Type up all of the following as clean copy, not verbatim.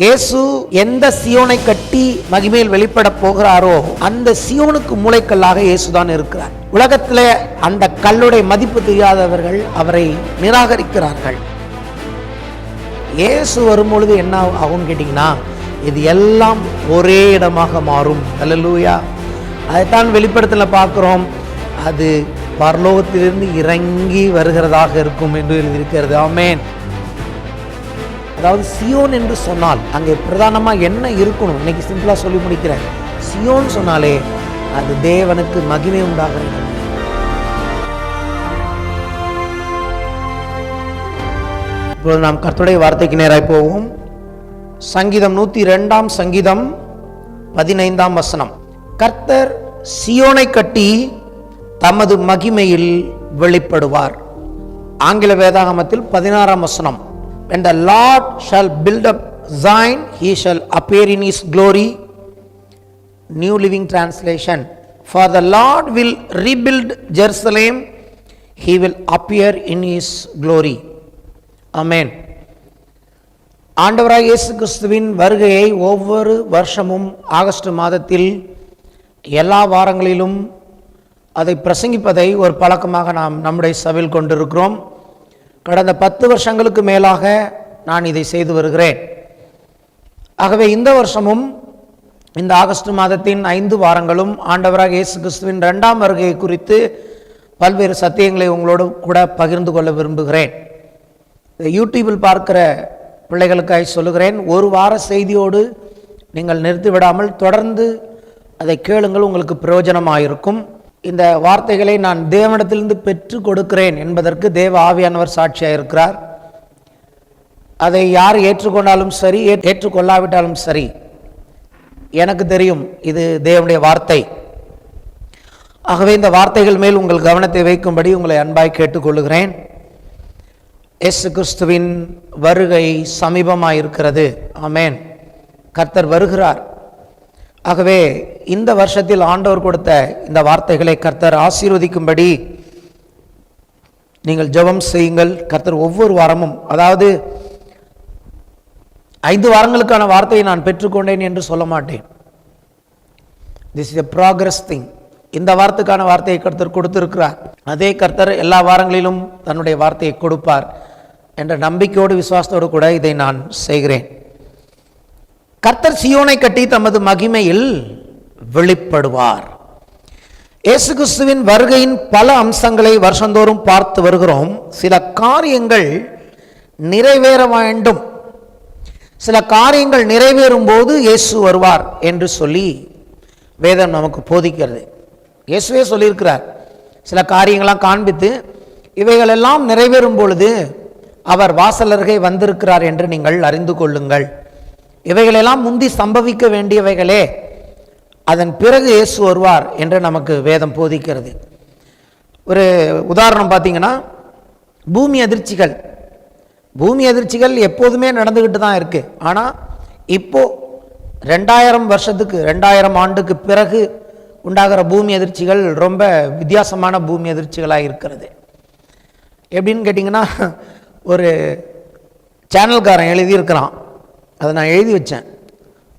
இயேசு எந்த சியோனை கட்டி மகிமையில் வெளிப்பட போகிறாரோ அந்த சியோனுக்கு மூளைக்கல்லாக இயேசுதான் இருக்கிறார். உலகத்திலே அந்த கல்லுடைய மதிப்பு தெரியாதவர்கள் அவரை நிராகரிக்கிறார்கள். இயேசு வரும்பொழுது என்ன ஆகும் கேட்டீங்கன்னா, இது எல்லாம் ஒரே இடமாக மாறும். அல்லேலூயா. அதைத்தான் வெளிப்படத்துல பார்க்கிறோம். அது பரலோகத்திலிருந்து இறங்கி வருகிறதாக இருக்கும் என்று எழுதியிருக்கிறது. ஆமென். அதாவது சியோன் என்று சொன்னால் அங்கே பிரதானமாக என்ன இருக்கணும்? இன்னைக்கு சிம்பிளா சொல்லி முடிக்கிறேன். சியோன் சொன்னாலே அது தேவனுக்கு மகிமை உண்டாகிறது. இப்பொழுது நாம் கர்த்தருடைய வார்த்தைக்கு நேராய் போவோம். சங்கீதம் 102 சங்கீதம் 15 வசனம். கர்த்தர் சியோனை கட்டி தமது மகிமையில் வெளிப்படுவார். ஆங்கில வேதாகமத்தில் 16 வசனம். When the Lord shall build up Zion, he shall appear in his glory. New Living Translation. For the Lord will rebuild Jerusalem, he will appear in his glory. Amen. ஆண்டவராகிய இயேசு கிறிஸ்துவின் வருகையை ஒவ்வொரு வருஷமும் ஆகஸ்ட் மாதத்தில் எல்லா வாரங்களிலும் அதை பிரசங்கிப்பதை ஒரு பழக்கமாக நாம் நம்முடைய சபையில் கொண்டிருக்கிறோம். கடந்த 10 வருஷங்களுக்கு மேலாக நான் இதை செய்து வருகிறேன். ஆகவே இந்த வருஷமும் இந்த ஆகஸ்ட் மாதத்தின் 5 வாரங்களும் ஆண்டவராகிய இயேசு கிறிஸ்துவின் 2ஆம் வருகை குறித்து பல்வேறு சத்தியங்களை உங்களோடு கூட பகிர்ந்து கொள்ள விரும்புகிறேன். யூடியூபில் பார்க்கிற பிள்ளைகளுக்காக சொல்லுகிறேன், ஒரு வார செய்தியோடு நீங்கள் நிறுத்திவிடாமல் தொடர்ந்து அதை கேளுங்கள், உங்களுக்கு பிரயோஜனமாயிருக்கும். இந்த வார்த்தைகளை நான் தேவனிடத்திலிருந்து பெற்று கொடுக்கிறேன் என்பதற்கு தேவ ஆவியானவர் சாட்சியாக இருக்கிறார். அதை யார் ஏற்றுக்கொண்டாலும் சரி, ஏற்றுக்கொள்ளாவிட்டாலும் சரி, எனக்கு தெரியும் இது தேவனுடைய வார்த்தை. ஆகவே இந்த வார்த்தைகள் மேல் உங்கள் கவனத்தை வைக்கும்படி உங்களை அன்பாய் கேட்டுக்கொள்ளுகிறேன். இயேசு கிறிஸ்துவின் வருகை சமீபமாயிருக்கிறது. ஆமென். கர்த்தர் வருகிறார். ஆகவே இந்த வருஷத்தில் ஆண்டவர் கொடுத்த இந்த வார்த்தைகளை கர்த்தர் ஆசீர்வதிக்கும்படி நீங்கள் ஜெபம் செய்யுங்கள். கர்த்தர் ஒவ்வொரு வாரமும், அதாவது 5 வாரங்களுக்கான வார்த்தையை நான் பெற்றுக்கொண்டேன் என்று சொல்ல மாட்டேன். This is a progress thing. இந்த வாரத்துக்கான வார்த்தையை கர்த்தர் கொடுத்திருக்கிறார். அதே கர்த்தர் எல்லா வாரங்களிலும் தன்னுடைய வார்த்தையை கொடுப்பார் என்ற நம்பிக்கையோடு விசுவாசத்தோடு கூட இதை நான் செய்கிறேன். கர்த்தர் சியோனை கட்டி தமது மகிமையில் வெளிப்படுவார். இயேசு கிறிஸ்துவின் வருகையின் பல அம்சங்களை வருஷந்தோறும் பார்த்து வருகிறோம். சில காரியங்கள் நிறைவேற வேண்டும். சில காரியங்கள் நிறைவேறும் போது இயேசு வருவார் என்று சொல்லி வேதம் நமக்கு போதிக்கிறது. இயேசுவே சொல்லியிருக்கிறார். சில காரியங்களாம் காண்பித்து இவைகளெல்லாம் நிறைவேறும் பொழுது அவர் வாசல் அருகே வந்திருக்கிறார் என்று நீங்கள் அறிந்து கொள்ளுங்கள். இவைகளெல்லாம் முந்தி சம்பவிக்க வேண்டியவைகளே, அதன் பிறகு இயேசு வருவார் என்று நமக்கு வேதம் போதிக்கிறது. ஒரு உதாரணம் பார்த்தீங்கன்னா, பூமி அதிர்ச்சிகள் எப்போதுமே நடந்துக்கிட்டு தான் இருக்கு. ஆனால் இப்போ 2000 ஆண்டுக்கு பிறகு உண்டாகிற பூமி அதிர்ச்சிகள் ரொம்ப வித்தியாசமான பூமி அதிர்ச்சிகளாக இருக்கிறது. எப்படின்னு கேட்டிங்கன்னா, ஒரு சேனல்காரன் எழுதியிருக்கிறான், அதை நான் எழுதி வச்சேன்.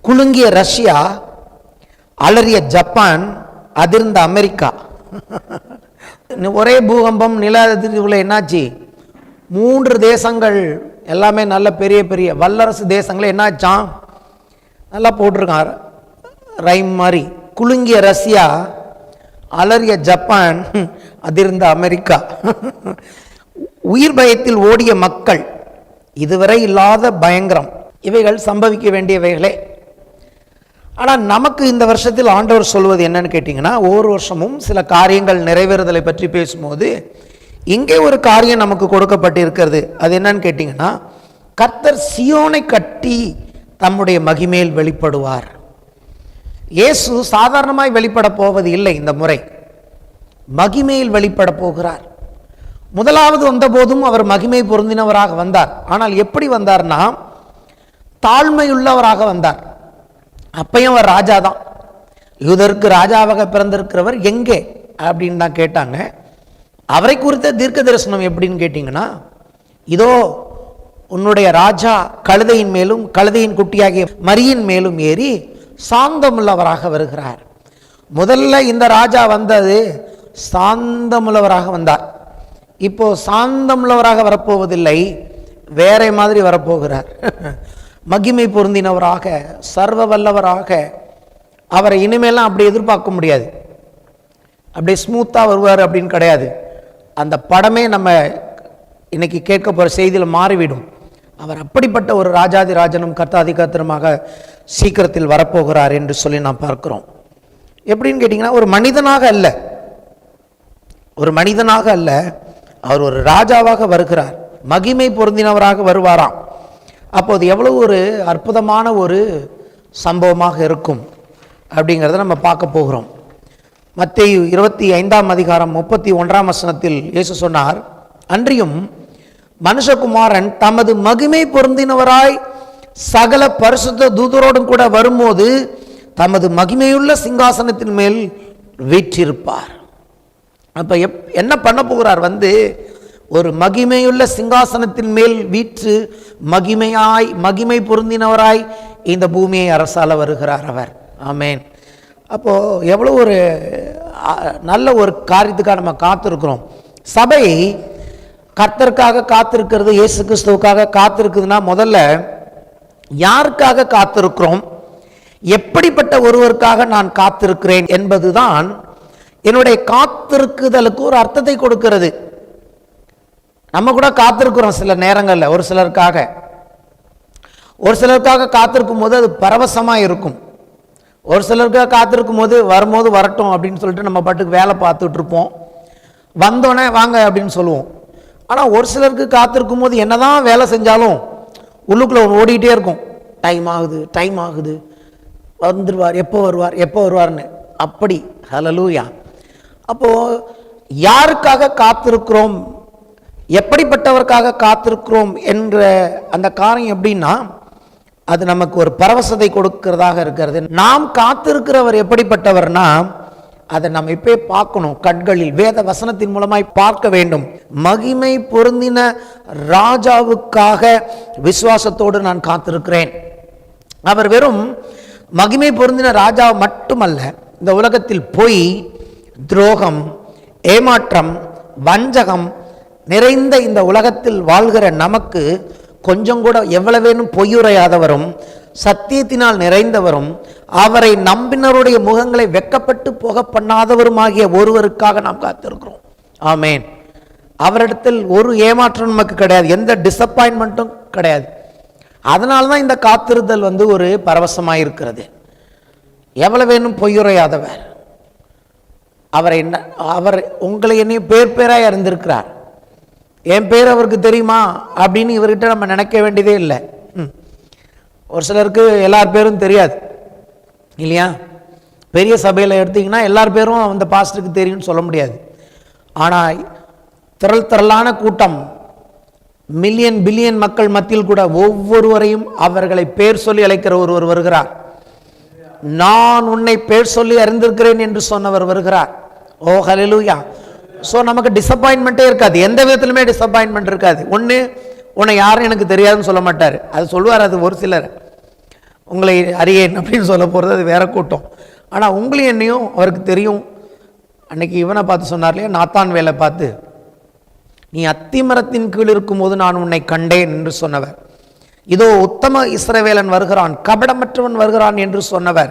குலுங்கிய ரஷ்யா, அலறிய ஜப்பான், அதிர்ந்த அமெரிக்கா. ஒரே பூகம்பம், நில அதிர்வுகளை என்னாச்சு, 3 தேசங்கள் எல்லாமே நல்ல பெரிய பெரிய வல்லரசு தேசங்களே என்னாச்சான், நல்லா போட்டிருக்கான் ரைம் மாதிரி. குலுங்கிய ரஷ்யா, அலறிய ஜப்பான், அதிர்ந்த அமெரிக்கா. உயிர் பயத்தில் ஓடிய மக்கள், இதுவரை இல்லாத பயங்கரம். இவைகள் சம்பவிக்க வேண்டியவைகளே. ஆனால் நமக்கு இந்த வருஷத்தில் ஆண்டவர் சொல்வது என்னன்னு கேட்டிங்கன்னா, ஒவ்வொரு வருஷமும் சில காரியங்கள் நிறைவேறுதலை பற்றி பேசும்போது இங்கே ஒரு காரியம் நமக்கு கொடுக்கப்பட்டிருக்கிறது. அது என்னன்னு கேட்டிங்கன்னா, கர்த்தர் சியோனை கட்டி தம்முடைய மகிமையில் வெளிப்படுவார். இயேசு சாதாரணமாய் வெளிப்பட போவது இல்லை. இந்த முறை மகிமையில் வெளிப்பட போகிறார். முதலாவது வந்தபோதும் அவர் மகிமை பொருந்தினவராக வந்தார். ஆனால் எப்படி வந்தார்னா, தாழ்மையுள்ளவராக வந்தார். அப்பையும் அவர் ராஜா தான். யூதருக்கு ராஜாவாக பிறந்திருக்கிறவர் எங்கே அப்படின்னு தான் கேட்டாங்க. அவரை குறித்த தீர்க்க தரிசனம் எப்படின்னு கேட்டிங்கன்னா, இதோ உன்னுடைய ராஜா கழுதையின் மேலும் கழுதையின் குட்டியாகிய மரியின் மேலும் ஏறி சாந்தமுள்ளவராக வருகிறார். முதல்ல இந்த ராஜா வந்தது சாந்தமுள்ளவராக வந்தார். இப்போ சாந்தமுள்ளவராக வரப்போவதில்லை, வேற மாதிரி வரப்போகிறார். மகிமை பொருந்தினவராக, சர்வ வல்லவராக. அவரை இனிமேலாம் அப்படி எதிர்பார்க்க முடியாது. அப்படியே ஸ்மூத்தாக வருவார் அப்படின்னு கிடையாது. அந்த படமே நம்ம இன்னைக்கு கேட்க போகிற செய்தியில் மாறிவிடும். அவர் அப்படிப்பட்ட ஒரு ராஜாதி ராஜனும் கர்த்தாதி கர்த்தருமாக சீக்கிரத்தில் வரப்போகிறார் என்று சொல்லி நாம் பார்க்கிறோம். எப்படின்னு கேட்டிங்கன்னா, ஒரு மனிதனாக அல்ல, ஒரு மனிதனாக அல்ல, அவர் ஒரு ராஜாவாக வருகிறார். மகிமை பொருந்தினவராக வருவாராம். அப்போது எவ்வளவு ஒரு அற்புதமான ஒரு சம்பவமாக இருக்கும் அப்படிங்கிறத நம்ம பார்க்க போகிறோம். மத்தேயு 25:31 இயேசு சொன்னார், அன்றியும் மனுஷகுமாரன் தமது மகிமை பொருந்தினவராய் சகல பரிசுத்த தூதரோடும் கூட வரும்போது தமது மகிமையுள்ள சிங்காசனத்தின் மேல் வீற்றிருப்பார். அப்ப என்ன பண்ண போகிறார்? ஒரு மகிமையுள்ள சிங்காசனத்தின் மேல் வீற்று மகிமை பொருந்தினவராய் இந்த பூமியை அரசால வருகிறார் அவர். ஆமேன். அப்போ எவ்வளவு ஒரு நல்ல ஒரு காரியத்துக்காக நம்ம காத்திருக்கிறோம். சபை கர்த்தருக்காக காத்திருக்கிறது, இயேசு கிறிஸ்துவுக்காக காத்திருக்குதுன்னா முதல்ல யாருக்காக காத்திருக்கிறோம், எப்படிப்பட்ட ஒருவருக்காக நான் காத்திருக்கிறேன் என்பதுதான் என்னுடைய காத்திருக்குதலுக்கு ஒரு அர்த்தத்தை கொடுக்கிறது. நம்ம கூட காத்திருக்கிறோம் சில நேரங்களில், ஒரு சிலருக்காக காத்திருக்கும் போது அது பரவசமாக இருக்கும். ஒரு சிலருக்காக காத்திருக்கும் போது வரும்போது வரட்டும் அப்படின்னு சொல்லிட்டு நம்ம பாட்டுக்கு வேலை பார்த்துட்டு இருப்போம். வந்தோடனே வாங்க அப்படின்னு சொல்லுவோம். ஆனால் ஒரு சிலருக்கு காத்திருக்கும் போது என்னதான் வேலை செஞ்சாலும் உள்ளுக்குள்ளே ஒன்று ஓடிக்கிட்டே இருக்கும். டைம் ஆகுது, வந்துடுவார், எப்போ வருவார்னு. அப்படி ஹல்லேலூயா. அப்போது யாருக்காக காத்திருக்கிறோம், எப்படிப்பட்டவருக்காக காத்திருக்கிறோம் என்ற அந்த காரியம் எப்படின்னா, அது நமக்கு ஒரு பரவசத்தை கொடுக்கிறதாக இருக்கிறது. நாம் காத்திருக்கிறவர் எப்படிப்பட்டவர்னா அதை நம்ம இப்போ பார்க்கணும். கண்களில் வேத வசனத்தின் மூலமாய் பார்க்க வேண்டும். மகிமை பொருந்தின ராஜாவுக்காக விசுவாசத்தோடு நான் காத்திருக்கிறேன். அவர் வெறும் மகிமை பொருந்தின ராஜா மட்டுமல்ல, இந்த உலகத்தில் பொய், துரோகம், ஏமாற்றம், வஞ்சகம் நிறைந்த இந்த உலகத்தில் வாழ்கிற நமக்கு கொஞ்சம் கூட எவ்வளவேனும் பொய்யுரையாதவரும் சத்தியத்தினால் நிறைந்தவரும் அவரை நம்பினருடைய முகங்களை வெக்கப்பட்டு போக பண்ணாதவருமாகிய ஒருவருக்காக நாம் காத்திருக்கிறோம். ஆமேன். அவரிடத்தில் ஒரு ஏமாற்றம் நமக்கு கிடையாது, எந்த டிசப்பாயின்மெண்ட்டும் கிடையாது. அதனால தான் இந்த காத்திருத்தல் ஒரு பரவசமாக இருக்கிறது. எவ்வளவேனும் பொய்யுரையாதவர், அவர் உங்களை என்னையும் பேராக அறிந்திருக்கிறார். என் பேர் அவருக்கு தெரியுமா அப்படின்னு இவர்கிட்ட நம்ம நினைக்க வேண்டியதே இல்லை. ஒரு சிலருக்கு எல்லார் பேரும் தெரியாது இல்லையா? பெரிய சபையில் எடுத்தீங்கன்னா எல்லார் பேரும் அந்த பாஸ்டருக்கு தெரியும்னு சொல்ல முடியாது. ஆனால் திரளான கூட்டம், மில்லியன் பில்லியன் மக்கள் மத்தியில் கூட ஒவ்வொருவரையும் அவர்களை பேர் சொல்லி அழைக்கிற ஒருவர் வருகிறார். நான் உன்னை பேர் சொல்லி அறிந்திருக்கிறேன் என்று சொன்னவர் வருகிறார். ஓ ஹல்லேலூயா. ஸோ நமக்கு டிசப்பாயின்மெண்ட்டே இருக்காது, எந்த விதத்திலுமே டிசப்பாயின்மெண்ட் இருக்காது. உன்னை யாரும் எனக்கு தெரியாதுன்னு சொல்ல மாட்டார். அது சொல்லுவார், அது ஒரு சிலர். உங்களை அறியேன் அப்படின்னு சொல்ல போகிறது அது வேற கூட்டம். ஆனால் உங்களையும் என்னையும் அவருக்கு தெரியும். அன்னைக்கு இவனை பார்த்து சொன்னார் இல்லையா, நாத்தான் வேலை பார்த்து, நீ அத்திமரத்தின் கீழ் இருக்கும்போது நான் உன்னை கண்டேன் என்று சொன்னவர். இதோ உத்தம இஸ்ரவேலன் வருகிறான், கபடமற்றவன் வருகிறான் என்று சொன்னவர்.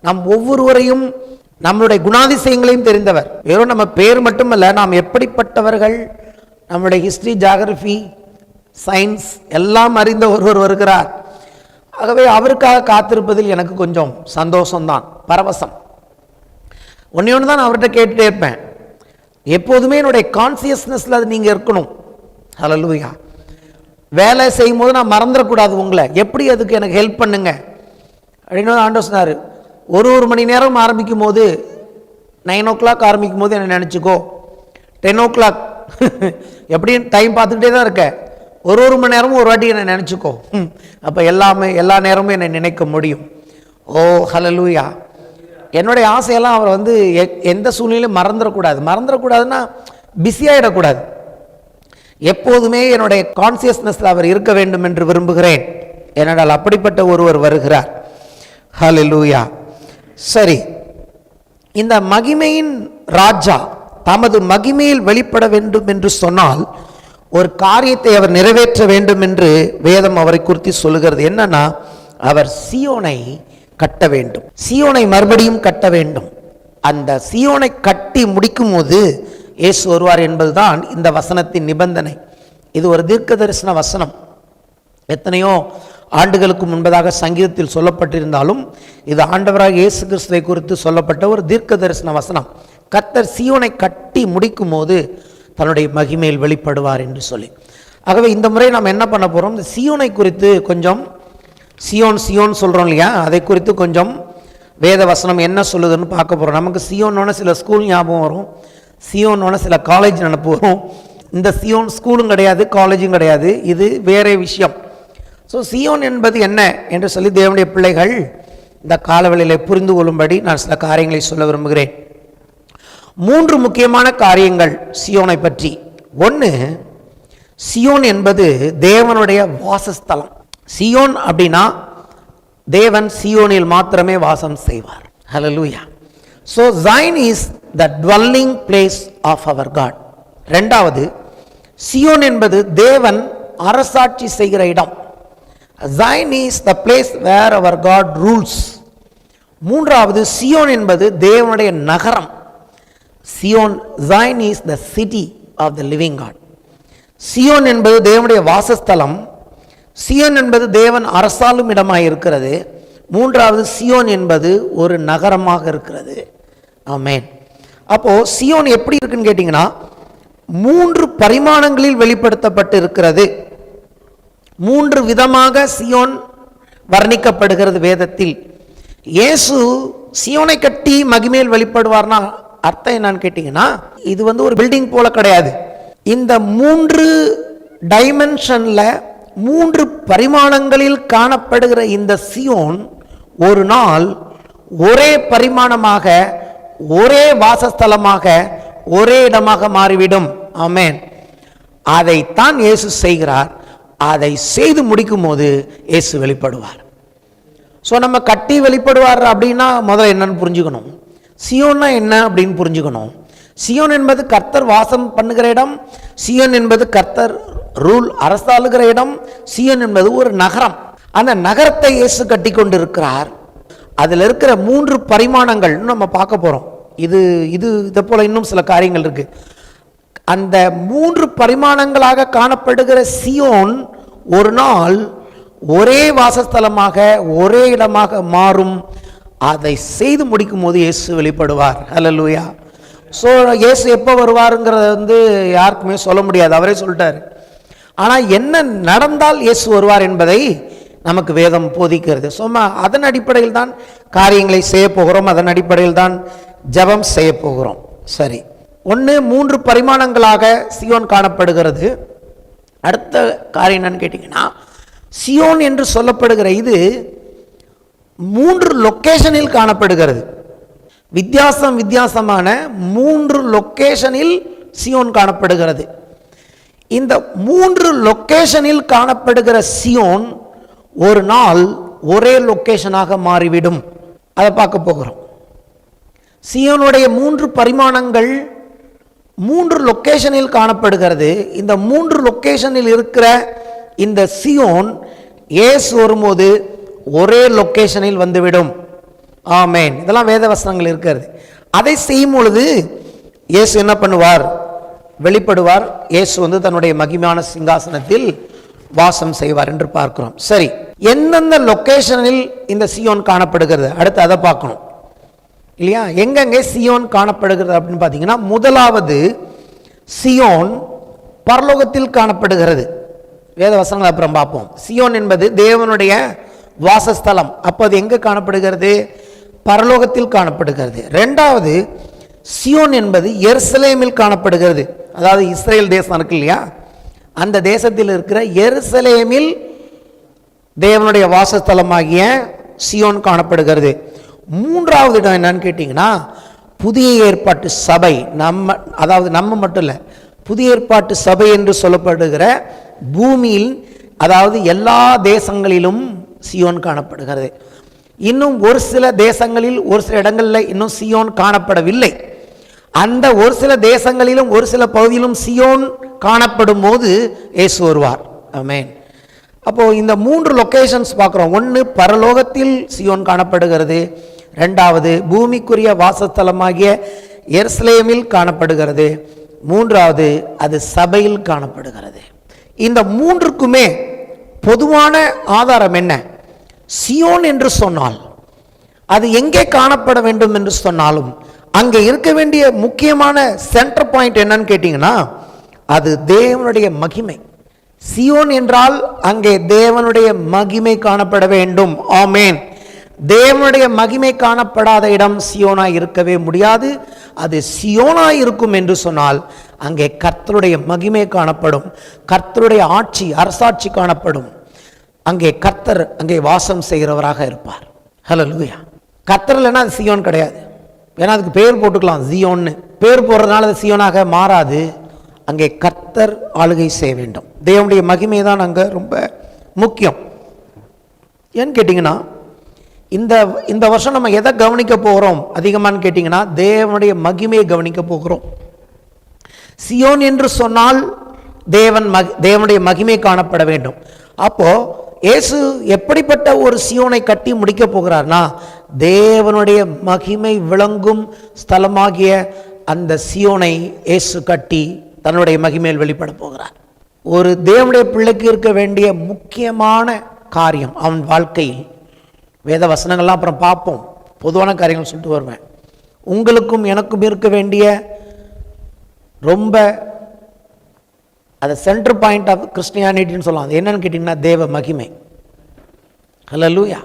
நாம் ஒவ்வொருவரையும் நம்மளுடைய குணாதிசயங்களையும் தெரிந்தவர். வெறும் நம்ம பேர் மட்டுமல்ல, நாம் எப்படிப்பட்டவர்கள், நம்முடைய ஹிஸ்டரி, ஜியாகிரபி, சயின்ஸ் எல்லாம் அறிந்த ஒருவர் வருகிறார். ஆகவே அவருக்காக காத்திருப்பதில் எனக்கு கொஞ்சம் சந்தோஷம்தான், பரவசம். ஒன்று தான் அவர்கிட்ட கேட்டுட்டே இருப்பேன். எப்போதுமே என்னுடைய கான்சியஸ்னஸில் அது நீங்கள் இருக்கணும். ஹல்லேலூயா. வேலை செய்யும் போது நான் மறந்துடக்கூடாது உங்களை. எப்படி அதுக்கு எனக்கு ஹெல்ப் பண்ணுங்க அப்படின்னு ஆண்டவர் சொன்னார். ஒரு மணி நேரம் ஆரம்பிக்கும் போது 9 o'clock ஆரம்பிக்கும் போது என்ன நினச்சிக்கோ, 10 o'clock எப்படின்னு டைம் பார்த்துக்கிட்டே தான் இருக்க. ஒரு மணி நேரமும் ஒரு வாட்டி என்னை நினச்சிக்கோ. அப்போ எல்லா நேரமும் என்னை நினைக்க முடியும். ஓ ஹல்லேலூயா. என்னுடைய ஆசையெல்லாம் அவர் எந்த சூழ்நிலையும் மறந்துடக்கூடாதுன்னா பிஸியாகிடக்கூடாது. எப்போதுமே என்னுடைய கான்சியஸ்னஸில் அவர் இருக்க வேண்டும் என்று விரும்புகிறேன். ஏனென்றால் அப்படிப்பட்ட ஒருவர் வருகிறார். ஹல்லேலூயா. சரி, இந்த மகிமையின் ராஜா தமது மகிமையில் வெளிப்பட வேண்டும் என்று சொன்னால் ஒரு காரியத்தை அவர் நிறைவேற்ற வேண்டும் என்று வேதம் அவரை குறித்து சொல்லுகிறது. என்னன்னா, அவர் சீயோனை கட்ட வேண்டும், சீயோனை மறுபடியும் கட்ட வேண்டும். அந்த சீயோனை கட்டி முடிக்கும் போது இயேசு வருவார் என்பதுதான் இந்த வசனத்தின் நிபந்தனை. இது ஒரு தீர்க்க தரிசன வசனம். எத்தனையோ ஆண்டுகளுக்கு முன்பதாக சங்கீதத்தில் சொல்லப்பட்டிருந்தாலும் இது ஆண்டவராக இயேசு கிறிஸ்துவை குறித்து சொல்லப்பட்ட ஒரு தீர்க்க தரிசன வசனம். கர்த்தர் சீயோனை கட்டி முடிக்கும் போது தன்னுடைய மகிமையில் வெளிப்படுவார் என்று சொல்லி. ஆகவே இந்த முறை நாம் என்ன பண்ண போகிறோம், இந்த சீயோனை குறித்து கொஞ்சம், சியோன் சொல்கிறோம் இல்லையா, அதை குறித்து கொஞ்சம் வேத வசனம் என்ன சொல்லுதுன்னு பார்க்க போகிறோம். நமக்கு சியோன்னோட சில ஸ்கூல் ஞாபகம் வரும், சியோன்னோட சில காலேஜ் நினப்பு வரும். இந்த சியோன் ஸ்கூலும் கிடையாது, காலேஜும் கிடையாது, இது வேறே விஷயம். ஸோ சியோன் என்பது என்ன என்று சொல்லி தேவனுடைய பிள்ளைகள் இந்த காலவெளியில் புரிந்து கொள்ளும்படி நான் சில காரியங்களை சொல்ல விரும்புகிறேன். 3 முக்கியமான காரியங்கள் சியோனை பற்றி. ஒன்று, சியோன் என்பது தேவனுடைய வாசஸ்தலம். சியோன் அப்படின்னா தேவன் சியோனில் மாத்திரமே வாசம் செய்வார். ஹல்லேலூயா. So Zion is the dwelling place of our God. இரண்டாவது, சியோன் என்பது தேவன் அரசாட்சி செய்கிற இடம். Zion is the place where our God rules. மூன்றாவது, சியோன் என்பது தேவனுடைய நகரம். Zion is the city of the living God. Zion என்பது தேவனுடைய வாசஸ்தலம். சியோன் என்பது தேவன் அரசாளும் இடமாக இருக்கிறது. மூன்றாவது, சியோன் என்பது ஒரு நகரமாக இருக்கிறது. ஆமென். அப்போ சியோன் எப்படி இருக்குன்னு கேட்டீங்கன்னா 3 பரிமாணங்களில் வெளிப்படுத்தப்பட்டு இருக்கிறது. 3 விதமாக சியோன் வர்ணிக்கப்படுகிறது வேதத்தில். இயேசு சியோனை கட்டி மகிமையில் வெளிப்படுவார்னா அர்த்தம் என்னன்னு கேட்டீங்கன்னா, இது ஒரு பில்டிங் போல கிடையாது. இந்த 3 டைமென்ஷன்ல 3 பரிமாணங்களில் காணப்படுகிற இந்த சியோன் ஒரு நாள் ஒரே பரிமாணமாக, ஒரே வாசஸ்தலமாக, ஒரே இடமாக மாறிவிடும். ஆமென். அதைத்தான் இயேசு செய்கிறார். அதை செய்து முடிக்கும் போது இயேசு வெளிப்படுவார். ஸோ நம்ம கட்டி வெளிப்படுவார் அப்படின்னா முதல்ல என்னன்னு புரிஞ்சுக்கணும், சியோன்னா என்ன அப்படின்னு புரிஞ்சுக்கணும். சியோன் என்பது கர்த்தர் வாசம் பண்ணுகிற இடம். சியோன் என்பது கர்த்தர் ரூல் அரசாளுகிற இடம். சியோன் என்பது ஒரு நகரம். அந்த நகரத்தை இயேசு கட்டி கொண்டு இருக்கிறார். அதில் இருக்கிற 3 பரிமாணங்கள் நம்ம பார்க்க போகிறோம். இதை போல இன்னும் சில காரியங்கள் இருக்கு. அந்த 3 பரிமாணங்களாக காணப்படுகிற சியோன் ஒரு நாள் ஒரே வாசஸ்தலமாக, ஒரே இடமாக மாறும். அதை செய்து முடிக்கும் போது இயேசு வெளிப்படுவார். ஹல்லேலூயா. ஸோ இயேசு எப்போ வருவாருங்கிறத யாருக்குமே சொல்ல முடியாது, அவரே சொல்லிட்டார். ஆனால் என்ன நடந்தால் இயேசு வருவார் என்பதை நமக்கு வேதம் போதிக்கிறது. சும்மா அதன் அடிப்படையில் தான் காரியங்களை செய்ய போகிறோம், அதன் அடிப்படையில் தான் ஜெபம் செய்ய போகிறோம். சரி, 3 பரிமாணங்களாக சியோன் காணப்படுகிறது. அடுத்த காரியம் என்னன்னு கேட்டிங்கன்னா, சியோன் என்று சொல்லப்படுகிற இது 3 லொக்கேஷனில் காணப்படுகிறது. வித்தியாசமான 3 லொக்கேஷனில் சியோன் காணப்படுகிறது. இந்த 3 லொக்கேஷனில் காணப்படுகிற சியோன் ஒரு நாள் ஒரே லொக்கேஷனாக மாறிவிடும். அதை பார்க்க போகிறோம். சியோனுடைய 3 பரிமாணங்கள் 3 லொக்கேஷனில் காணப்படுகிறது. இந்த 3 லொக்கேஷனில் இருக்கிற இந்த சியோன் இயேசு வரும்போது ஒரே லொக்கேஷனில் வந்துவிடும். ஆமென். இதெல்லாம் வேத வசனங்கள் இருக்கிறது. அதை செய்யும் பொழுது இயேசு என்ன பண்ணுவார், வெளிப்படுவார். இயேசு தன்னுடைய மகிமையான சிங்காசனத்தில் வாசம் செய்வார் என்று பார்க்கிறோம். சரி, எந்தெந்த லொக்கேஷனில் இந்த சியோன் காணப்படுகிறது அடுத்து அதை பார்க்கணும் இல்லையா. எங்கெங்கே சியோன் காணப்படுகிறது அப்படின்னு பார்த்தீங்கன்னா, முதலாவது சியோன் பரலோகத்தில் காணப்படுகிறது. வேத வசனங்கள் அப்புறம் பார்ப்போம். சியோன் என்பது தேவனுடைய வாசஸ்தலம். அப்போ அது எங்கே காணப்படுகிறது, பரலோகத்தில் காணப்படுகிறது. இரண்டாவது, சியோன் என்பது எருசலேமில் காணப்படுகிறது. அதாவது இஸ்ரேல் தேசம் இருக்கு இல்லையா, அந்த தேசத்தில் இருக்கிற எருசலேமில் தேவனுடைய வாசஸ்தலமாகிய சியோன் காணப்படுகிறது. மூன்றாவது இடம் என்னன்னு கேட்டிங்கன்னா, புதிய ஏற்பாட்டு சபை, நம்ம மட்டும் இல்லை, புதிய ஏற்பாட்டு சபை என்று சொல்லப்படுகிற பூமியில், அதாவது எல்லா தேசங்களிலும் சியோன் காணப்படுகிறது. இன்னும் ஒரு சில தேசங்களில், ஒரு சில இடங்களில் இன்னும் சியோன் காணப்படவில்லை. அந்த ஒரு சில தேசங்களிலும் ஒரு சில பகுதியிலும் சியோன் காணப்படும் போது இயேசு வருவார். ஆமென். அப்போ இந்த 3 லொகேஷன்ஸ் பார்க்குறோம். ஒன்று பரலோகத்தில் சியோன் காணப்படுகிறது, ரெண்டாவது பூமிக்குரிய வாசஸ்தலமாகிய எருசலேமில் காணப்படுகிறது, மூன்றாவது அது சபையில் காணப்படுகிறது. இந்த 3க்குமே பொதுவான ஆதாரம் என்ன? சியோன் என்று சொன்னால் அது எங்கே காணப்பட வேண்டும் என்று சொன்னாலும் அங்கே இருக்க வேண்டிய முக்கியமான சென்டர் பாயிண்ட் என்னன்னு கேட்டீங்கன்னா, அது தேவனுடைய மகிமை. சியோன் என்றால் அங்கே தேவனுடைய மகிமை காணப்பட வேண்டும். ஆமென். தேவனுடைய மகிமை காணப்படாத இடம் சியோனாய் இருக்கவே முடியாது. அது சியோனாய் இருக்கும் என்று சொன்னால் அங்கே கர்த்தருடைய மகிமை காணப்படும், கர்த்தருடைய ஆட்சி, அரசாட்சி காணப்படும். அங்கே கர்த்தர் அங்கே வாசம் செய்கிறவராக இருப்பார். ஹல்லேலூயா. கர்த்தர் இல்லைன்னா அது சியோன் கிடையாது. ஏன்னா அதுக்கு பேர் போட்டுக்கலாம், சியோன்னு. பேர் போடுறதுனால அது சியோனாக மாறாது. அங்கே கர்த்தர் ஆளுகை செய்ய வேண்டும். தேவனுடைய மகிமை தான் அங்கே ரொம்ப முக்கியம். ஏன்னு கேட்டிங்கன்னா, இந்த வருஷம் நம்ம எதை கவனிக்க போகிறோம் அதிகமானு கேட்டிங்கன்னா, தேவனுடைய மகிமையை கவனிக்க போகிறோம். சியோன் என்று சொன்னால் தேவனுடைய மகிமை காணப்பட வேண்டும். அப்போ இயேசு எப்படிப்பட்ட ஒரு சியோனை கட்டி முடிக்க போகிறார்னா, தேவனுடைய மகிமை விளங்கும் ஸ்தலமாகிய அந்த சியோனை இயேசு கட்டி தன்னுடைய மகிமையில் வெளிப்பட போகிறார். ஒரு தேவனுடைய பிள்ளைக்கு இருக்க வேண்டிய முக்கியமான காரியம் அவன் வாழ்க்கையில், வேத வசனங்கள்லாம் அப்புறம் பார்ப்போம், பொதுவான காரியங்கள் சொல்லிட்டு வருவேன். உங்களுக்கும் எனக்கும் இருக்க வேண்டிய ரொம்ப அது சென்டர் பாயிண்ட் ஆஃப் கிறிஸ்டியானிட்டின்னு சொல்லலாம். அது என்னன்னு கேட்டிங்கன்னா, தேவ மகிமை. ஹல்லேலூயா.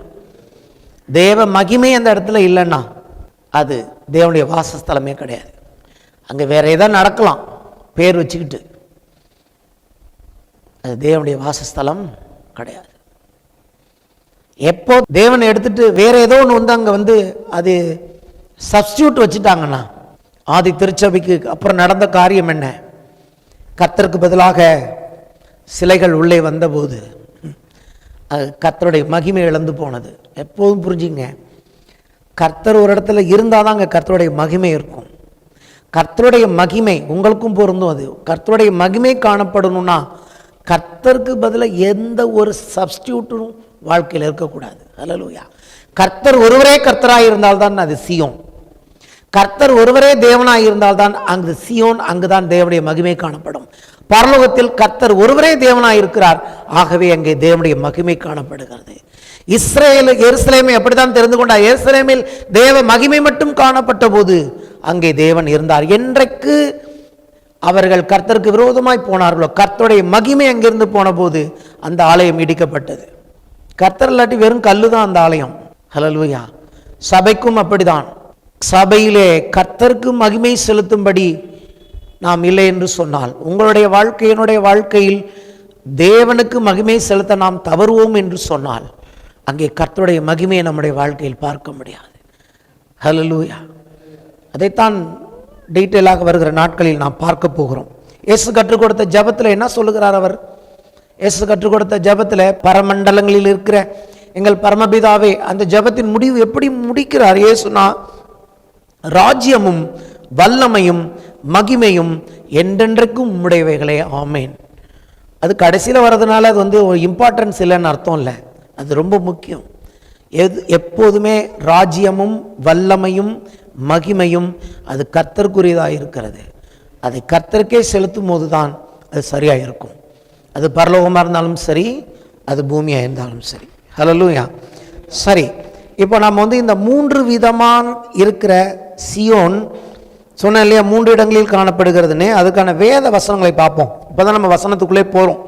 தேவ மகிமை அந்த இடத்துல இல்லைன்னா அது தேவனுடைய வாசஸ்தலமே கிடையாது. அங்கே வேற ஏதாவது நடக்கலாம் பேர் வச்சுக்கிட்டு, அது தேவனுடைய வாசஸ்தலம் கிடையாது. எப்போ தேவனை எடுத்துட்டு வேற ஏதோ ஒன்று அங்கே அது சப்ஸ்டியூட் வச்சுட்டாங்கன்னா, ஆதி திருச்சபைக்கு அப்புறம் நடந்த காரியம் என்ன? கர்த்தருக்கு பதிலாக சிலைகள் உள்ளே வந்தபோது அது கர்த்தருடைய மகிமை இழந்து போனது. எப்போதும் புரிஞ்சுங்க, கர்த்தர் ஒரு இடத்துல இருந்தால் தான் அங்கே கர்த்தருடைய மகிமை இருக்கும். கர்த்தருடைய மகிமை உங்களுக்கும் பொருந்தும். அது கர்த்தருடைய மகிமை காணப்படணும்னா கர்த்தருக்கு பதிலாக எந்த ஒரு சப்ஸ்டியூட்டும் வாழ்க்கையில் இருக்கக்கூடாது. ஹல்லேலூயா. கர்த்தர் ஒருவரே கர்த்தராக இருந்தால்தான் அது சியோன். கர்த்தர் ஒருவரே தேவனாய் இருந்தால்தான் அங்கு சியோன், அங்குதான் தேவனுடைய மகிமை காணப்படும். பரலோகத்தில் கர்த்தர் ஒருவரே தேவனாய் இருக்கிறார், ஆகவே அங்கே தேவனுடைய மகிமை காணப்படுகிறது. எருசலேமை அப்படித்தான் தெரிந்து கொண்டார். எருசலேமில் தேவ மகிமை மட்டும் காணப்பட்ட போது அங்கே தேவன் இருந்தார். என்றைக்கு அவர்கள் கர்த்தருக்கு விரோதமாய் போனார்களோ, கர்த்தருடைய மகிமை அங்கிருந்து போன போது அந்த ஆலயம் இடிக்கப்பட்டது. கர்த்தர் இல்லாட்டி வெறும் கல்லு தான் அந்த ஆலயம். ஹல்லேலூயா. சபைக்கும் அப்படிதான். சபையிலே கர்த்தருக்கு மகிமை செலுத்தும்படி நாம் இல்லை என்று சொன்னால், உங்களுடைய வாழ்க்கையினுடைய வாழ்க்கையில் தேவனுக்கு மகிமை செலுத்த நாம் தவறுவோம் என்று சொன்னால், அங்கே கர்த்தருடைய மகிமையை நம்முடைய வாழ்க்கையில் பார்க்க முடியாது. ஹல்லேலூயா. அதைத்தான் டீட்டெயிலாக வருகிற நாட்களில் நாம் பார்க்க போகிறோம். இயேசு கற்றுக் கொடுத்த ஜெபத்தில் என்ன சொல்லுகிறார் அவர்? இயேசு கற்றுக் கொடுத்த ஜெபத்தில் பரமண்டலங்களில் இருக்கிற எங்கள் பரமபிதாவே, அந்த ஜெபத்தின் முடிவு எப்படி முடிக்கிறார் இயேசுனா, ராஜ்யமும் வல்லமையும் மகிமையும் என்றென்றைக்கும் உம்முடையவைகளே, ஆமேன். அது கடைசியில் வர்றதுனால அது ஒரு இம்பார்ட்டன்ஸ் இல்லைன்னு அர்த்தம் இல்லை, அது ரொம்ப முக்கியம். எப்போதுமே ராஜ்யமும் வல்லமையும் மகிமையும் அது கர்த்தருக்குரியதாக இருக்கிறது. அதை கர்த்தருக்கே செலுத்தும் போது தான் அது சரியாக இருக்கும். அது பரலோகமாக இருந்தாலும் சரி, அது பூமியாக இருந்தாலும் சரி. ஹல்லேலூயா. சரி, இப்போ நம்ம இந்த 3 விதமான இருக்கிற சியோன் சொன்ன இல்லையா, 3 இடங்களில் காணப்படுகிறதுன்னு. அதுக்கான வேத வசனங்களை பார்ப்போம். இப்போ தான் நம்ம வசனத்துக்குள்ளே போகிறோம்,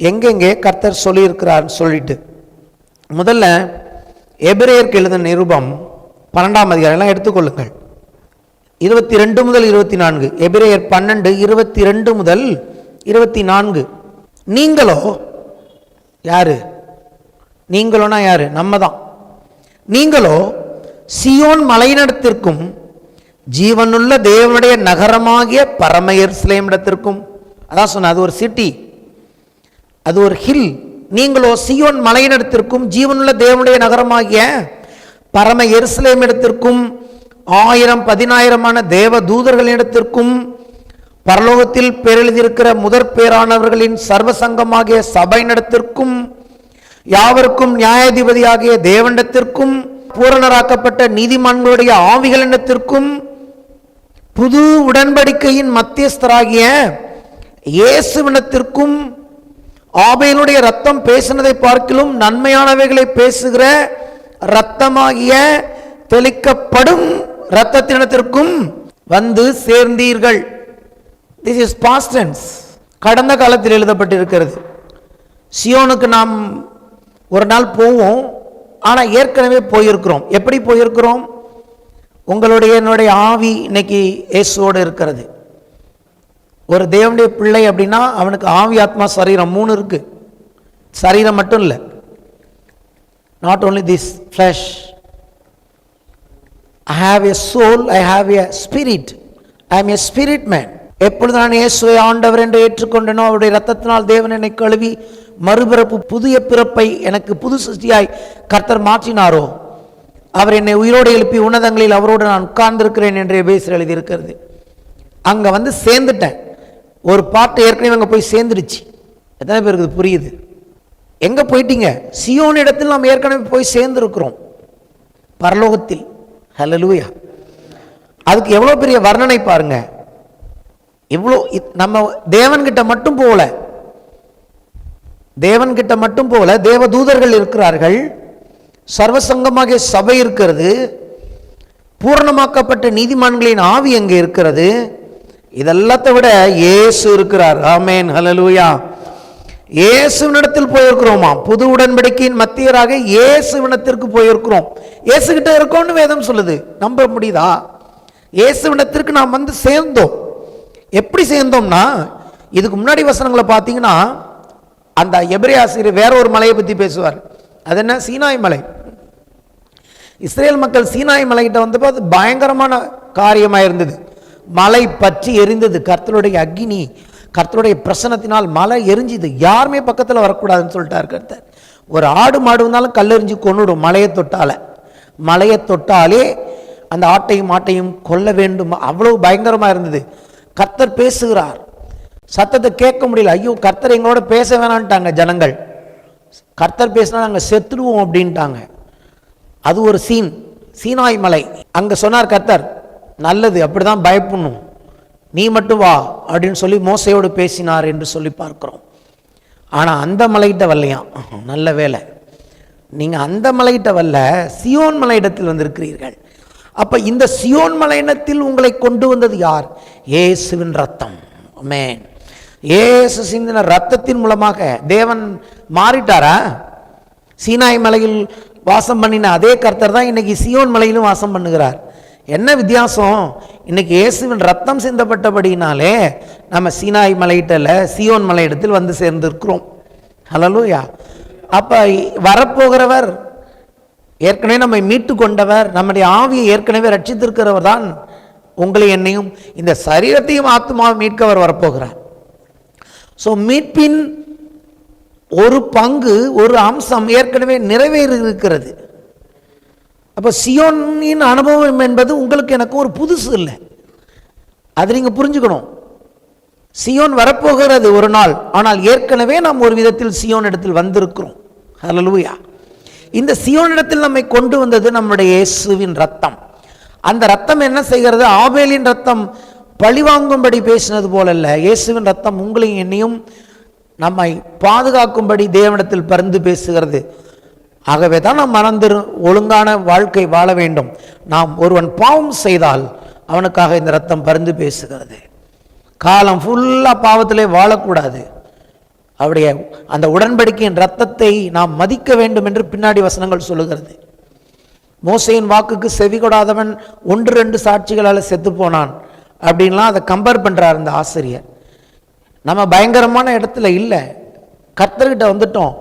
எங்கெங்கே கர்த்தர் சொல்லியிருக்கிறார் சொல்லிட்டு. முதல்ல எபிரேயருக்கு எழுதின நிருபம் 12ஆம் அதிகாரம் எல்லாம் எடுத்துக்கொள்ளுங்கள். 22 முதல் 24. எபிரேயர் 12 22 முதல் 24. நீங்களோ யாரு? நீங்களோனா யாரு? நம்ம தான். நீங்களோ சியோன் மலையினிடத்திற்கும் ஜீவனுள்ள தேவனுடைய நகரமாகிய பரம எருசலேம் இடத்திற்கும், அதான் சொன்ன, அது ஒரு சிட்டி, அது ஒரு ஹில். நீங்களோ சீயோன் மலையினிடத்திற்கும் ஜீவனுள்ள தேவனுடைய நகரமாகிய பரம எருசலேம் இடத்திற்கும் 1000-10,000 தேவ தூதர்களிடத்திற்கும் பரலோகத்தில் பேரெழுதியிருக்கிற முதற் பேரானவர்களின் சர்வசங்கமாகிய சபையினிடத்திற்கும் யாவருக்கும் நியாயாதிபதியாகிய தேவனிடத்திற்கும் பூரணராக்கப்பட்ட நீதிமான்களுடைய ஆவிகளிடத்திற்கும் புது உடன்படிக்கையின் மத்தியஸ்தராகிய இயேசுவினிடத்திற்கும் ஆபேலுடைய ரத்தம் பேசினதை பார்க்கிலும் நன்மையானவைகளை பேசுகிற இரத்தமாகிய தெளிக்கப்படும் இரத்தத்தினத்திற்கும் வந்து சேர்ந்தீர்கள். திஸ் இஸ் பாஸ்ட் டென்ஸ், கடந்த காலத்தில் எழுதப்பட்டிருக்கிறது. சியோனுக்கு நாம் ஒரு நாள் போவோம், ஆனால் ஏற்கனவே போயிருக்கிறோம். எப்படி போயிருக்கிறோம்? என்னுடைய ஆவி இன்னைக்கு இயேசுவோடு இருக்கிறது. ஒரு தேவனுடைய பிள்ளை அப்படின்னா அவனுக்கு ஆவி, ஆத்மா, சரீரம் 3 இருக்கு. சரீரம் மட்டும் இல்லை, not only this flesh. I have a soul, I have a spirit, I am a spirit man. எப்பொழுது நான் இயேசுவை ஆண்டவர் என்று ஏற்றுக்கொண்டேனோ அவருடைய இரத்தத்தினால் தேவன் என்னை கழுவி மறுபிறப்பு, புதிய பிறப்பை எனக்கு புது சிருஷ்டியாய் கர்த்தர் மாற்றினாரோ, அவர் என்னை உயிரோடு எழுப்பி உன்னதங்களில் அவரோடு நான் உட்கார்ந்திருக்கிறேன் என்று எபேசியர் எழுதியிருக்கிறது. அங்கே வந்து சேர்ந்துட்டேன். ஒரு பாட்டு ஏற்கனவே அங்கே போய் சேர்ந்துடுச்சு. எத்தனை பேருக்கு இது புரியுது? எங்கே போயிட்டீங்க? சியோன் இடத்தில் நாம் ஏற்கனவே போய் சேர்ந்துருக்கிறோம், பரலோகத்தில். ஹல்லேலூயா! அதுக்கு எவ்வளோ பெரிய வர்ணனை பாருங்க. இவ்வளோ நம்ம தேவன்கிட்ட மட்டும் போகல, தேவன்கிட்ட மட்டும் போகல, தேவ தூதர்கள் இருக்கிறார்கள், சர்வசங்கமாகிய சபை இருக்கிறது, பூரணமாக்கப்பட்ட நீதிமான்களின் ஆவி அங்கே இருக்கிறது. இதெல்லாத்தை விட இயேசு இருக்கிறார். ஆமேன், ஹல்லேலூயா! இயேசுவினிடத்தில் போயிருக்கிறோமா? புது உடன்படிக்கையின் மத்தியராக இயேசுவினத்திற்கு போயிருக்கிறோம். இயேசுகிட்ட இருக்கோம்னு வேதம் சொல்லுது. நம்ப முடியுதா? இயேசுவினத்திற்கு நாம் வந்து சேர்ந்தோம். எப்படி சேர்ந்தோம்னா, இதுக்கு முன்னாடி வசனங்களை பார்த்தீங்கன்னா அந்த எபிரேய ஆசிரியர் வேற ஒரு மலையை பற்றி பேசுவார். அது என்ன? சீனாய் மலை. இஸ்ரேல் மக்கள் சீனாய் மலைகிட்ட வந்தப்போ அது பயங்கரமான காரியமாக இருந்தது. மலை பற்றி எரிந்தது. கர்த்தருடைய அக்கினி, கர்த்தருடைய பிரசனத்தினால் மலை எரிஞ்சுது. யாருமே பக்கத்தில் வரக்கூடாதுன்னு சொல்லிட்டார் கர்த்தர். ஒரு ஆடு மாடு வந்தாலும் கல்லெறிஞ்சு கொன்னுடும் மலையை தொட்டால. மலையை தொட்டாலே அந்த ஆட்டையும் மாட்டையும் கொல்ல வேண்டும். அவ்வளவு பயங்கரமாக இருந்தது. கர்த்தர் பேசுகிறார், சத்தத்தை கேட்க முடியல. ஐயோ, கர்த்தர் எங்களோட பேச வேணான்ட்டாங்க ஜனங்கள். கர்த்தர் பேசினா நாங்கள் செத்துடுவோம் அப்படின்ட்டாங்க. அது ஒரு சீனாய் மலை. அங்கே சொன்னார் கர்த்தர், நல்லது, அப்படிதான் பயப்படணும், நீ மட்டும் வா அப்படின்னு சொல்லி மோசையோடு பேசினார் என்று சொல்லி பார்க்கிறோம். ஆனால் அந்த மலையிட்ட வரலையாம். நல்ல வேலை, நீங்கள் அந்த மலையிட்ட வரல, சியோன் மலையிடத்தில் வந்திருக்கிறீர்கள். அப்போ இந்த சியோன் மலையிடத்தில் உங்களை கொண்டு வந்தது யார்? இயேசுவின் ரத்தம். ஆமென். இயேசு சிந்தின ரத்தத்தின் மூலமாக தேவன் மாறிட்டாரா? சீனாய் மலையில் வாசம் பண்ணின அதே கர்த்தர் தான் இன்னைக்கு சியோன் மலையிலும் வாசம் பண்ணுகிறார். என்ன வித்தியாசம்? இன்னைக்கு இயேசுவின் ரத்தம் சிந்தப்பட்டபடினாலே நம்ம சீனாய் மலையிட்டல சியோன் மலையிடத்தில் வந்து சேர்ந்திருக்கிறோம். ஹல்லேலூயா! அப்ப வரப்போகிறவர் ஏற்கனவே நம்மை மீட்டு கொண்டவர், நம்முடைய ஆவியை ஏற்கனவே ரட்சித்திருக்கிறவர் தான் உங்களை என்னையும் இந்த சரீரத்தையும் ஆத்மாவை மீட்கவர் வரப்போகிறார். ஸோ மீட்பின் ஒரு பங்கு, ஒரு அம்சம் ஏற்கனவே நிறைவேறி இருக்கிறது. அப்போ சியோனின் அனுபவம் என்பது உங்களுக்கு எனக்கு ஒரு புதுசு இல்லை, அது நீங்கள் புரிஞ்சுக்கணும். சியோன் வரப்போகிறது ஒரு நாள், ஆனால் ஏற்கனவே நாம் ஒரு விதத்தில் சியோன் இடத்தில் வந்திருக்கிறோம். ஹல்லேலூயா! இந்த சியோன் இடத்தில் நம்மை கொண்டு வந்தது நம்முடைய இயேசுவின் ரத்தம். அந்த ரத்தம் என்ன செய்கிறது? ஆபேலின் ரத்தம் பழிவாங்கும்படி பேசினது போல அல்ல, இயேசுவின் ரத்தம் உங்களையும் என்னையும் நம்மை பாதுகாக்கும்படி தேவனிடத்தில் பரிந்து பேசுகிறது. ஆகவே தான் நாம் மறந்து ஒழுங்கான வாழ்க்கை வாழ வேண்டும். நாம் ஒருவன் பாவம் செய்தால் அவனுக்காக இந்த ரத்தம் பரிந்து பேசுகிறது. காலம் ஃபுல்லாக பாவத்திலே வாழக்கூடாது. அவருடைய அந்த உடன்படிக்கையின் ரத்தத்தை நாம் மதிக்க வேண்டும் என்று பின்னாடி வசனங்கள் சொல்லுகிறது. மோசையின் வாக்குக்கு செவி கொடாதவன் 1-2 சாட்சிகளால் செத்து போனான் அப்படின்லாம் அதை கம்பேர் பண்ணுறார் இந்த ஆசிரியர். நம்ம பயங்கரமான இடத்துல இல்லை, கர்த்தர்கிட்ட வந்துட்டோம்.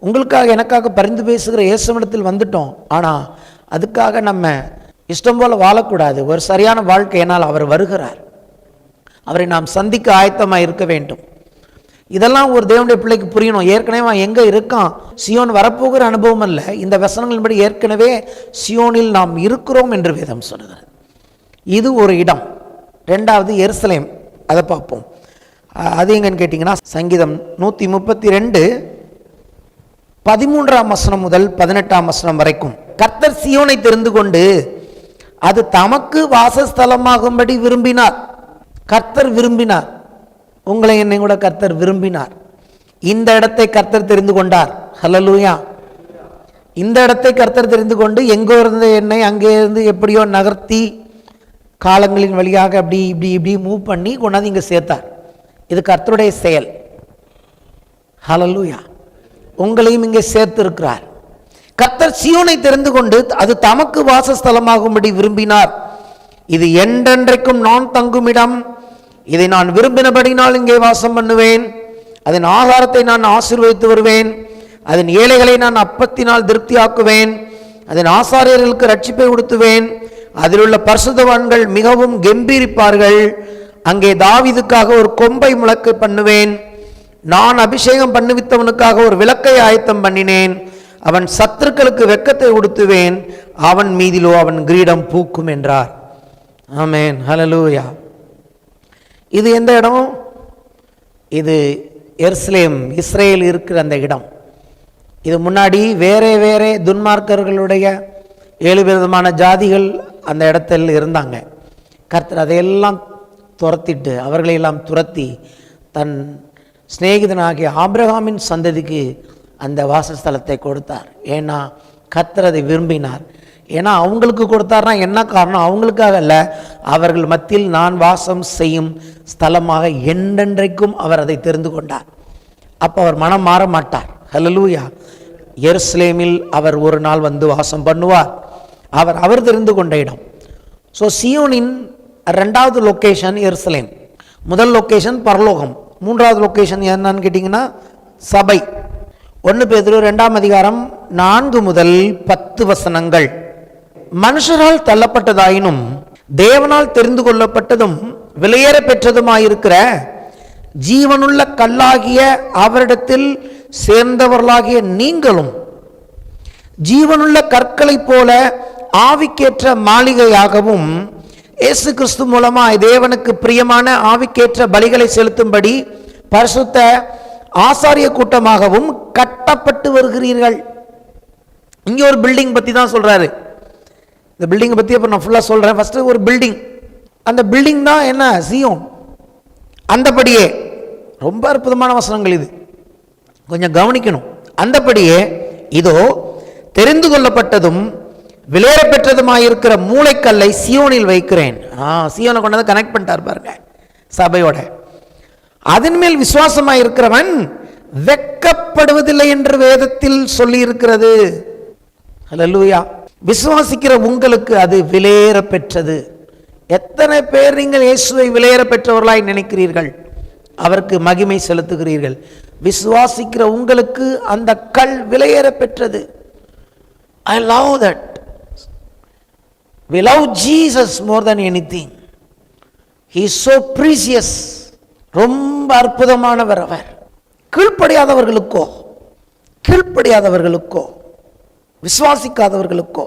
உங்களுக்காக எனக்காக பரிந்து பேசுகிற இயேசுவிடத்தில் வந்துட்டோம். ஆனால் அதுக்காக நம்ம இஷ்டம் போல வாழக்கூடாது. ஒரு சரியான வாழ்க்கையினால் அவர் வருகிறார். அவரை நாம் சந்திக்க ஆயத்தமாக இருக்க வேண்டும். இதெல்லாம் ஒரு தேவனுடைய பிள்ளைக்கு புரியணும். ஏற்கனவே அவன் எங்கே இருக்கான், சியோன் வரப்போகிற அனுபவம் அல்ல. இந்த வசனங்களின்படி ஏற்கனவே சியோனில் நாம் இருக்கிறோம் என்று வேதம் சொல்லுகிறது. இது ஒரு இடம். ரெண்டாவது எருசலேம், அதை பார்ப்போம். அது எங்கன்னு கேட்டிங்கன்னா சங்கீதம் 132 13ஆம் வசனம் முதல் 18ஆம் வசனம் வரைக்கும். கர்த்தர் சியோனை தெரிந்து கொண்டு அது தமக்கு வாசஸ்தலமாகும்படி விரும்பினார். கர்த்தர் விரும்பினார். உங்களை என்னை கூட கர்த்தர் விரும்பினார். இந்த இடத்தை கர்த்தர் தெரிந்து கொண்டார். ஹல்லேலூயா. இந்த இடத்தை கர்த்தர் தெரிந்து கொண்டு எங்கோ இருந்த என்னை அங்கே இருந்து எப்படியோ நகர்த்தி காலங்களின் வழியாக அப்படி இப்படி இப்படி மூவ் பண்ணி கொண்டாந்து இங்கே சேர்த்தார். இது கர்த்தருடைய செயல். ஹல்லேலூயா. உங்களையும் இங்கே சேர்த்து இருக்கிறார். கர்த்தர் சியோனை தெரிந்து கொண்டு அது தமக்கு வாசஸ்தலமாகும்படி விரும்பினார். இது என்றென்றைக்கும் நான் தங்கும் இடம். இதை நான் விரும்பினபடினால் இங்கே வாசம் பண்ணுவேன். அதன் ஆகாரத்தை நான் ஆசீர்வதித்து வருவேன். அதன் ஏழைகளை நான் அப்பத்தினால் திருப்தியாக்குவேன். அதன் ஆசாரியர்களுக்கு ரட்சிப்பை உடுத்துவேன். அதில் உள்ள பரிசுத்தவான்கள் மிகவும் கெம்பீரிப்பார்கள். அங்கே தாவீதுக்காக ஒரு கொம்பை முழக்க பண்ணுவேன். நான் அபிஷேகம் பண்ணுவித்தவனுக்காக ஒரு விளக்கை ஆயத்தம் பண்ணினேன். அவன் சத்துருக்களுக்கு வெட்கத்தை உடுத்துவேன். அவன் மீதிலோ அவன் கிரீடம் பூக்கும் என்றார். ஆமென். ஹல்லேலூயா. இது எந்த இடம்? இது எருசலேம், இஸ்ரேல் இருக்கிற அந்த இடம். இது முன்னாடி வேறே வேறே துன்மார்க்கர்களுடைய 7 விதமான ஜாதிகள் அந்த இடத்தில் இருந்தாங்க. கர்த்தர் அதையெல்லாம் துரத்திட்டு, அவர்களையெல்லாம் துரத்தி தன் சிநேகிதனாகிய ஆபிரகாமின் சந்ததிக்கு அந்த வாசஸ்தலத்தை கொடுத்தார். ஏன்னா கர்த்தர் அதை விரும்பினார். ஏன்னா அவங்களுக்கு கொடுத்தார்னா என்ன காரணம்? அவங்களுக்காக அல்ல, அவர்கள் மத்தியில் நான் வாசம் செய்யும் ஸ்தலமாக என்றென்றைக்கும் அவர் அதை தெரிந்து கொண்டார். அப்போ அவர் மனம் மாற மாட்டார். ஹல்லேலூயா. எருசலேமில் அவர் ஒரு நாள் வந்து வாசம் பண்ணுவார். அவர் தெரிந்து கொண்ட இடம். ஸோ சியோனின் ரெண்டாவது லொக்கேஷன் எருசலேம். முதல் லொக்கேஷன் பரலோகம். மூன்றாவது லொக்கேஷன் என்னன்னு கேட்டிங்கன்னா சபை. 1 பேதுரு 2ஆம் அதிகாரம் 4 முதல் 10 வசனங்கள். மனுஷரால் தள்ளப்பட்டதாயினும் தேவனால் தெரிந்து கொள்ளப்பட்டதும் விலையேற பெற்றதுமாயிருக்கிற ஜீவனுள்ள கல்லாகிய அவரிடத்தில் சேர்ந்தவர்களாகிய நீங்களும் ஜீவனுள்ள கற்களை போல ஆவிக்கேற்ற மாளிகையாகவும் இயேசு கிறிஸ்து மூலமாய் தேவனுக்கு பிரியமான ஆவிக்கேற்ற பலிகளை செலுத்தும்படி பரிசுத்த ஆசாரிய கூட்டமாகவும் கட்டப்பட்டு வருகிறீர்கள். இங்கே ஒரு பில்டிங் பற்றி தான் சொல்றாரு. இந்த பில்டிங்கை பற்றி அப்போ நான் ஃபுல்லாக சொல்கிறேன். ஃபஸ்ட்டு ஒரு பில்டிங். அந்த பில்டிங் தான் என்ன? சியோன். அந்தபடியே ரொம்ப அற்புதமான வசனங்கள் இது, கொஞ்சம் கவனிக்கணும். அந்தபடியே இதோ தெரிந்து கொள்ளப்பட்டதும் விலையேற பெற்றதுமாயிருக்கிற மூளைக்கல்லை சியோனில் வைக்கிறேன். சியோனை கொண்டு கனெக்ட் பண்ணிட்டார் பாருங்க சபையோட. அதன் மேல் விசுவாசமாக இருக்கிறவன் வெட்கப்படுவதில்லை என்று வேதத்தில் சொல்லி இருக்கிறது. ஹல்லேலூயா. விசுவாசிக்கிற உங்களுக்கு அது விலையேற பெற்றது. எத்தனை பேர் நீங்கள் இயேசுவை விலையேற பெற்றவர்களாய் நினைக்கிறீர்கள்? அவருக்கு மகிமை செலுத்துகிறீர்கள். விசுவாசிக்கிற உங்களுக்கு அந்த கல் விலையேற பெற்றது. I love that. We love Jesus more than anything. He is so precious. ரொம்ப அற்புதமானவர் அவர். கீழ்ப்படியாதவர்களுக்கோ விசுவாசிக்காதவர்களுக்கோ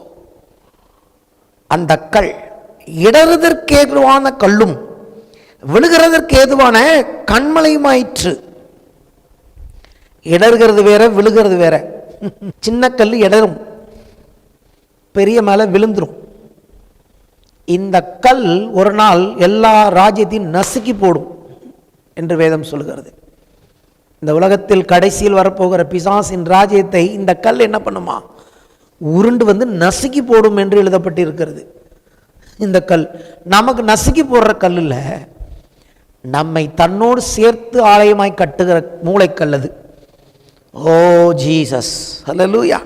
அந்த கல் இடறுதற்கு ஏதுவான கல்லும் விழுகிறதற்கு ஏதுவான கண்மலையுமாயிற்று. இடறுகிறது வேற, விழுகிறது வேற. சின்ன கல் இடரும், பெரிய மேலே விழுந்துரும். இந்த கல் ஒரு நாள் எல்லா ராஜ்யத்தையும் நசுக்கி போடும் என்று வேதம் சொல்லுகிறது. இந்த உலகத்தில் கடைசியில் வரப்போகிற பிசாசின் ராஜ்யத்தை இந்த கல் என்ன பண்ணுமா? உருண்டு வந்து நசுக்கி போடும் என்று எழுதப்பட்டிருக்கிறது. இந்த கல் நமக்கு நசுக்கி போடுற கல் இல்லை, நம்மை தன்னோடு சேர்த்து ஆலயமாய் கட்டுகிற மூளைக்கல் அது. ஓ ஜீசஸ். ஹல்லேலூயா.